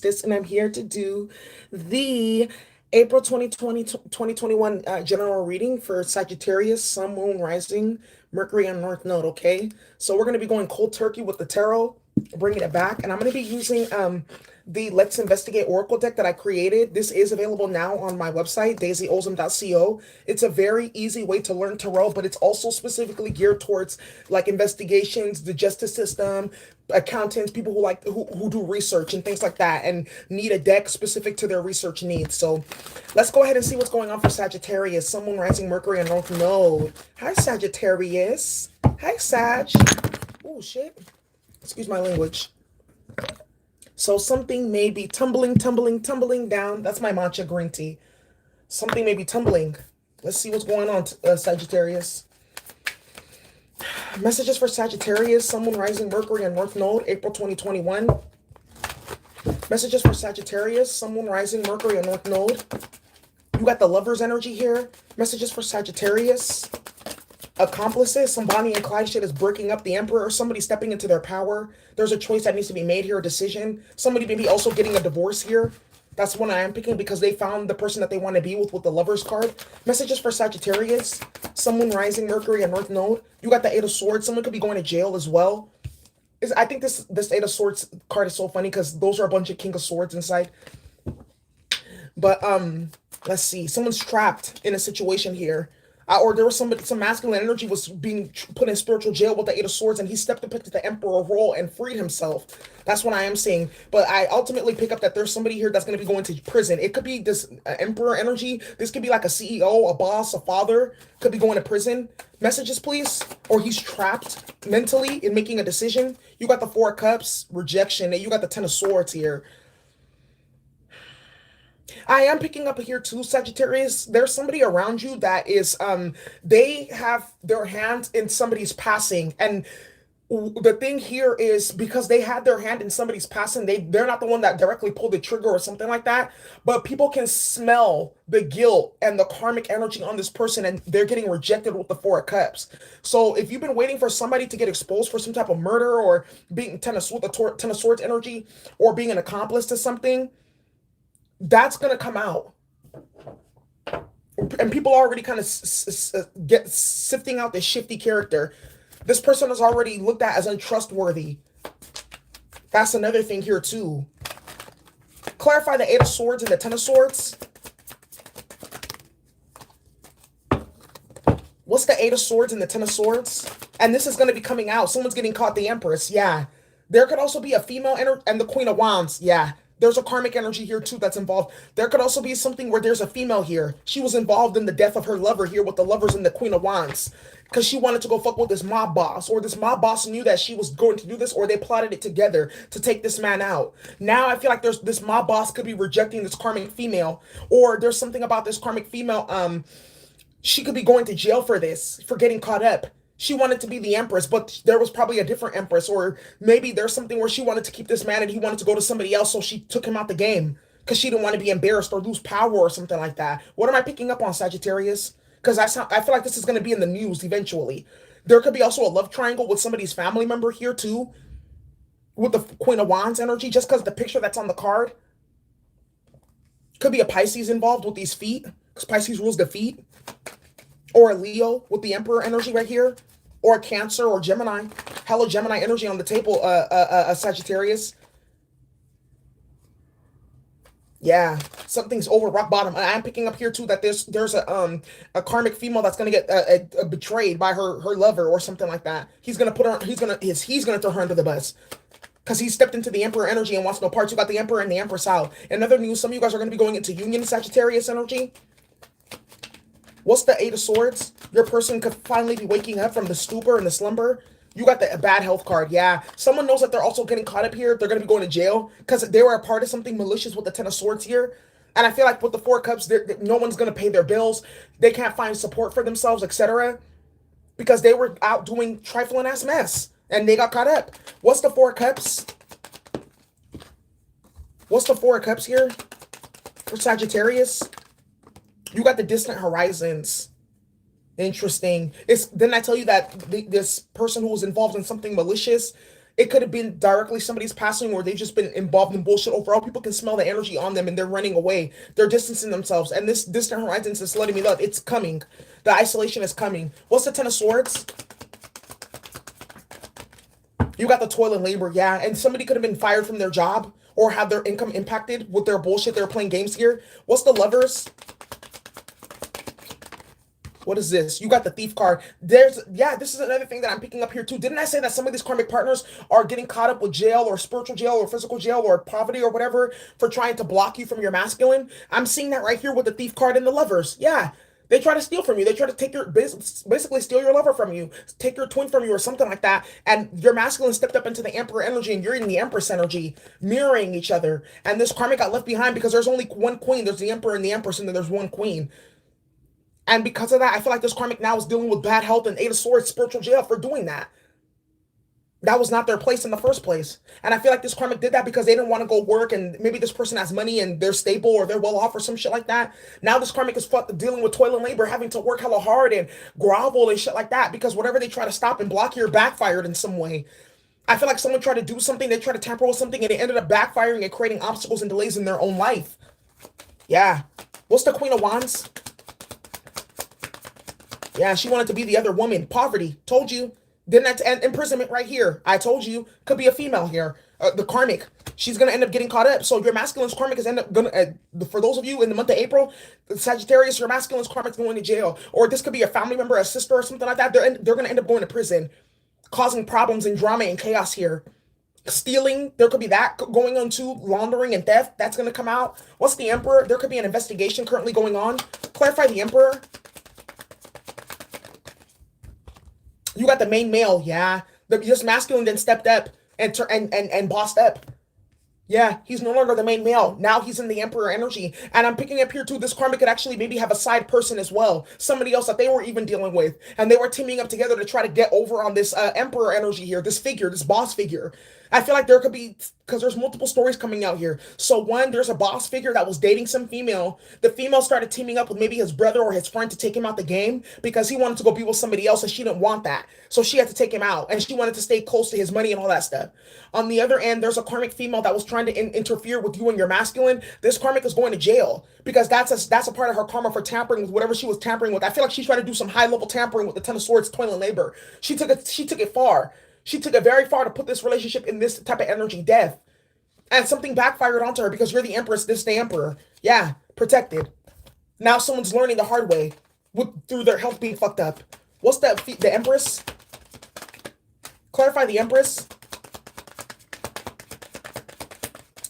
Priestess, and I'm here to do the April 2020 2021 general reading for Sagittarius, Sun, Moon, Rising, Mercury, and North Node, okay? So we're going to be going cold turkey with the tarot, bringing it back, and I'm going to be using the Let's Investigate Oracle deck that I created. This is available now on my website, daisyolzum.co. It's a very easy way to learn tarot, but it's also specifically geared towards like investigations, the justice system, accountants, people who do research and things like that and need a deck specific to their research needs. So let's go ahead and see what's going on for Sagittarius, Sun, Moon, Rising, Mercury, and North Node. Hi, Sagittarius. Hi, Sag. Oh, shit. Excuse my language. So something may be tumbling, tumbling, tumbling down. That's my matcha green tea. Something may be tumbling. Let's see what's going on, Sagittarius. Messages for Sagittarius, Sun, Moon, Rising, Mercury, and North Node, April 2021. Messages for Sagittarius, Sun, Moon, Rising, Mercury, and North Node. You got the Lover's energy here. Messages for Sagittarius. Accomplices, some Bonnie and Clyde shit is breaking up the Emperor, somebody stepping into their power. There's a choice that needs to be made here, a decision. Somebody maybe also getting a divorce here. That's one I am picking because they found the person that they want to be with the Lover's card. Messages for Sagittarius, Sun, Moon, Rising, Mercury, and North Node. You got the Eight of Swords. Someone could be going to jail as well. I think this Eight of Swords card is so funny because those are a bunch of King of Swords inside. But let's see. Someone's trapped in a situation here. Or there was some masculine energy was being put in spiritual jail with the Eight of Swords, and he stepped up into the Emperor role and freed himself. That's what I am saying. But I ultimately pick up that there's somebody here that's going to be going to prison. It could be this Emperor energy. This could be like a CEO, a boss, a father. Could be going to prison. Messages, please. Or he's trapped mentally in making a decision. You got the Four of Cups, rejection, and you got the Ten of Swords here. I am picking up here too, Sagittarius. There's somebody around you that is they have their hand in somebody's passing, and the thing here is because they had their hand in somebody's passing, they're not the one that directly pulled the trigger or something like that, but people can smell the guilt and the karmic energy on this person, and they're getting rejected with the Four of Cups. So if you've been waiting for somebody to get exposed for some type of murder or being Ten of Swords energy or being an accomplice to something, that's going to come out. And people are already kind of get sifting out this shifty character. This person is already looked at as untrustworthy. That's another thing here too. Clarify the Eight of Swords and the Ten of Swords. What's the Eight of Swords and the Ten of Swords? And this is going to be coming out. Someone's getting caught, the Empress. Yeah. There could also be a female and the Queen of Wands. Yeah. There's a karmic energy here too that's involved. There could also be something where there's a female here. She was involved in the death of her lover here with the Lovers and the Queen of Wands. Because she wanted to go fuck with this mob boss. Or this mob boss knew that she was going to do this. Or they plotted it together to take this man out. Now I feel like there's this mob boss could be rejecting this karmic female. Or there's something about this karmic female. She could be going to jail for this. For getting caught up. She wanted to be the Empress, but there was probably a different Empress, or maybe there's something where she wanted to keep this man and he wanted to go to somebody else, so she took him out the game because she didn't want to be embarrassed or lose power or something like that. What am I picking up on, Sagittarius? Because I feel like this is going to be in the news eventually. There could be also a love triangle with somebody's family member here too, with the Queen of Wands energy, just because the picture that's on the card. Could be a Pisces involved with these feet, because Pisces rules the feet. Or a Leo with the Emperor energy right here. Or a Cancer or Gemini. Hello, Gemini energy on the table, Sagittarius. Yeah, something's over rock bottom. I'm picking up here too that there's a karmic female that's gonna get betrayed by her lover or something like that. He's gonna put her. He's gonna throw her under the bus because he stepped into the Emperor energy and wants no parts. You got the Emperor and the Empress out. In other news, some of you guys are gonna be going into union, Sagittarius energy. What's the Eight of Swords? Your person could finally be waking up from the stupor and the slumber. You got the bad health card. Yeah. Someone knows that they're also getting caught up here. They're going to be going to jail because they were a part of something malicious with the Ten of Swords here. And I feel like with the Four of Cups, no one's going to pay their bills. They can't find support for themselves, etc. Because they were out doing trifling ass mess. And they got caught up. What's the Four of Cups? What's the Four of Cups here for Sagittarius? You got the distant horizons. Interesting. Didn't I tell you that this person who was involved in something malicious It could have been directly somebody's passing, or they've just been involved in bullshit overall. People can smell the energy on them and they're running away. They're distancing themselves. And this distant horizons is letting me know it's coming. The isolation is coming. What's the Ten of Swords? You got the toil and labor, yeah. And somebody could have been fired from their job or have their income impacted with their bullshit. They're playing games here. What's the Lovers? What is this? You got the Thief card. This is another thing that I'm picking up here too. Didn't I say that some of these karmic partners are getting caught up with jail or spiritual jail or physical jail or poverty or whatever for trying to block you from your masculine? I'm seeing that right here with the Thief card and the Lovers. Yeah. They try to steal from you. They try to take your basically steal your lover from you, take your twin from you, or something like that. And your masculine stepped up into the Emperor energy, and you're in the Empress energy, mirroring each other. And this karmic got left behind because there's only one queen. There's the Emperor and the Empress, and then there's one queen. And because of that, I feel like this karmic now is dealing with bad health and Eight of Swords, spiritual jail for doing that. That was not their place in the first place. And I feel like this karmic did that because they didn't want to go work, and maybe this person has money and they're stable or they're well off or some shit like that. Now this karmic is dealing with toil and labor, having to work hella hard and grovel and shit like that because whatever they try to stop and block here backfired in some way. I feel like someone tried to do something, they tried to tamper with something, and it ended up backfiring and creating obstacles and delays in their own life. Yeah. What's the Queen of Wands? Yeah, she wanted to be the other woman. Poverty. Told you. Didn't and imprisonment right here. I told you. Could be a female here. The karmic. She's going to end up getting caught up. So your masculine's karmic is end up going to, for those of you in the month of April, Sagittarius, your masculine's karmic's going to jail. Or this could be a family member, a sister or something like that. They're going to end up going to prison. Causing problems and drama and chaos here. Stealing, there could be that going on too. Laundering and theft, that's going to come out. What's the Emperor? There could be an investigation currently going on. Clarify the Emperor. You got the main male, yeah. This masculine then stepped up and bossed up. Yeah, he's no longer the main male. Now he's in the Emperor energy. And I'm picking up here too, this karmic could actually maybe have a side person as well. Somebody else that they were even dealing with. And they were teaming up together to try to get over on this Emperor energy here, this figure, this boss figure. I feel like there could be, because there's multiple stories coming out here. So one, there's a boss figure that was dating some female. The female started teaming up with maybe his brother or his friend to take him out the game because he wanted to go be with somebody else and she didn't want that. So she had to take him out and she wanted to stay close to his money and all that stuff. On the other end, there's a karmic female that was trying to interfere with you and your masculine. This karmic is going to jail because that's a part of her karma for tampering with whatever she was tampering with. I feel like she's trying to do some high level tampering with the Ten of Swords, toil and labor. She took it far. She took it very far to put this relationship in this type of energy, death. And something backfired onto her because you're the Empress, this the Emperor. Yeah, protected. Now someone's learning the hard way through their health being fucked up. What's that? The Empress? Clarify the Empress.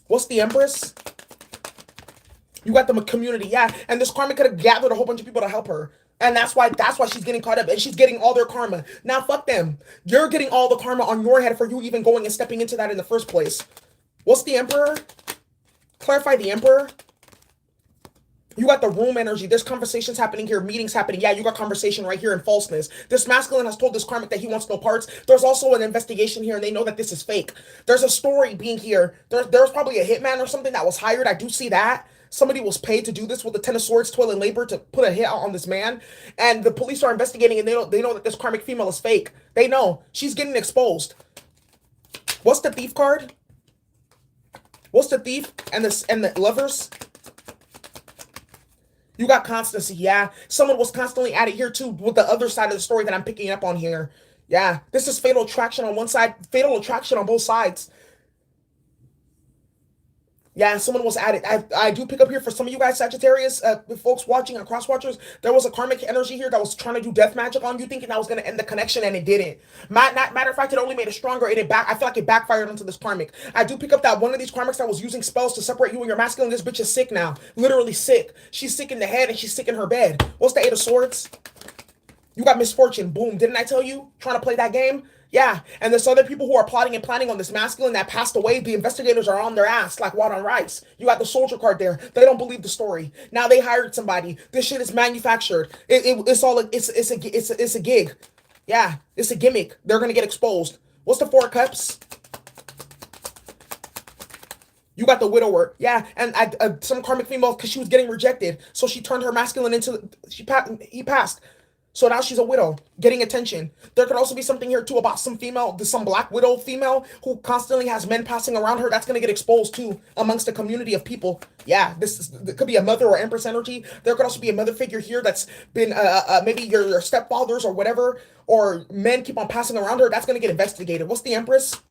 What's the Empress? You got the community, yeah. And this karma could have gathered a whole bunch of people to help her. And that's why she's getting caught up and she's getting all their karma. Now fuck them. You're getting all the karma on your head for you even going and stepping into that in the first place. What's the Emperor? Clarify the Emperor. You got the room energy. There's conversations happening here, meetings happening. Yeah, you got conversation right here in falseness. This masculine has told this karmic that he wants no parts. There's also an investigation here and they know that this is fake. There's a story being here. There's probably a hitman or something that was hired. I do see that. Somebody was paid to do this with the Ten of Swords, toil and labor to put a hit out on this man. And the police are investigating and they know that this karmic female is fake. They know. She's getting exposed. What's the Thief card? What's the Thief and the Lovers? You got constancy, yeah. Someone was constantly at it here too with the other side of the story that I'm picking up on here. Yeah, this is fatal attraction on one side, fatal attraction on both sides. Yeah, someone was at it. I do pick up here for some of you guys, Sagittarius, folks watching and cross watchers. There was a karmic energy here that was trying to do death magic on you, thinking that was going to end the connection, and it didn't. Matter of fact, it only made it stronger. I feel like it backfired onto this karmic. I do pick up that one of these karmics that was using spells to separate you and your masculine. This bitch is sick now, literally sick. She's sick in the head and she's sick in her bed. What's the Eight of Swords? You got misfortune. Boom. Didn't I tell you? Trying to play that game? Yeah, and there's other people who are plotting and planning on this masculine that passed away. The investigators are on their ass like water on rice. You got the soldier card there. They don't believe the story. Now they hired somebody. This shit is manufactured. It's a gig. Yeah, it's a gimmick. They're gonna get exposed. What's the Four of Cups? You got the widower. Yeah, and some karmic female because she was getting rejected, so she turned her masculine into he passed. So now she's a widow, getting attention. There could also be something here too about some female, some black widow female who constantly has men passing around her. That's going to get exposed too amongst a community of people. Yeah, it could be a mother or empress energy. There could also be a mother figure here that's been maybe your stepfathers or whatever, or men keep on passing around her. That's going to get investigated. What's the empress?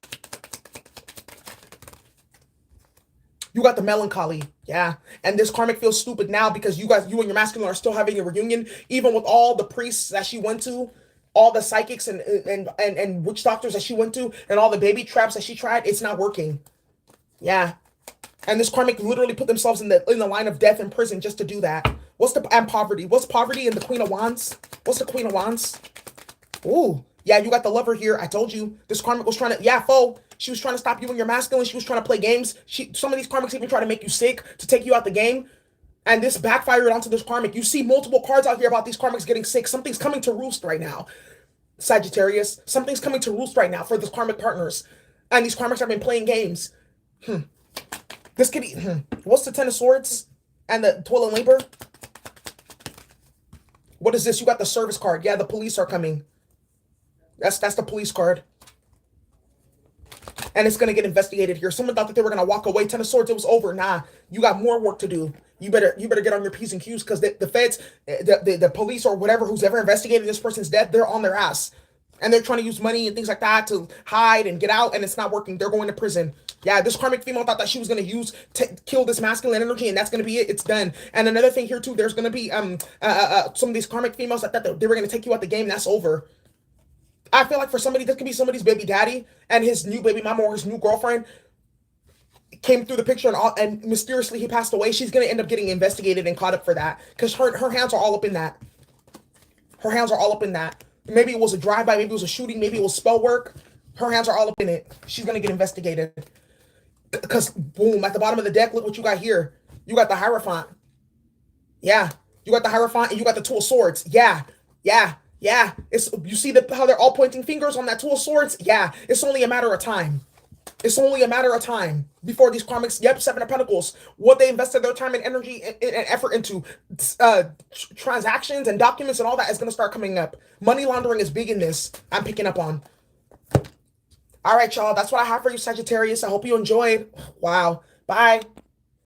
You got the melancholy. Yeah. And this karmic feels stupid now because you and your masculine are still having a reunion, even with all the priests that she went to, all the psychics and witch doctors that she went to, and all the baby traps that she tried. It's not working. Yeah. And this karmic literally put themselves in the line of death in prison just to do that. And poverty? What's poverty in the Queen of Wands? What's the Queen of Wands? Ooh. Yeah, you got the lover here. I told you. This karmic was trying to, yeah, foe. She was trying to stop you and your masculine. She was trying to play games. Some of these karmics even try to make you sick to take you out the game. And this backfired onto this karmic. You see multiple cards out here about these karmics getting sick. Something's coming to roost right now. Sagittarius, something's coming to roost right now for this karmic partners. And these karmics have been playing games. This could be, what's the Ten of Swords? And the Toil and Labor? What is this? You got the service card. Yeah, the police are coming. That's the police card. And it's going to get investigated here. Someone thought that they were going to walk away. Ten of Swords, it was over. Nah, you got more work to do. You better get on your P's and Q's because the feds, the police or whatever who's ever investigated this person's death, they're on their ass. And they're trying to use money and things like that to hide and get out, and it's not working. They're going to prison. Yeah, this karmic female thought that she was going to kill this masculine energy, and that's going to be it. It's done. And another thing here, too, there's going to be some of these karmic females that thought they were going to take you out the game. That's over. I feel like for somebody, this could be somebody's baby daddy and his new baby mama or his new girlfriend came through the picture and mysteriously he passed away. She's going to end up getting investigated and caught up for that because her hands are all up in that. Her hands are all up in that. Maybe it was a drive-by, maybe it was a shooting, maybe it was spell work. Her hands are all up in it. She's going to get investigated. Because, boom, at the bottom of the deck, look what you got here. You got the Hierophant. Yeah. You got the Hierophant and you got the Two of Swords. Yeah. Yeah. Yeah, you see how they're all pointing fingers on that Two of Swords? Yeah, it's only a matter of time. It's only a matter of time before these karmics, yep, Seven of Pentacles, what they invested their time and energy and effort into, transactions and documents and all that is going to start coming up. Money laundering is big in this. I'm picking up on. All right, y'all, that's what I have for you, Sagittarius. I hope you enjoyed. Wow. Bye.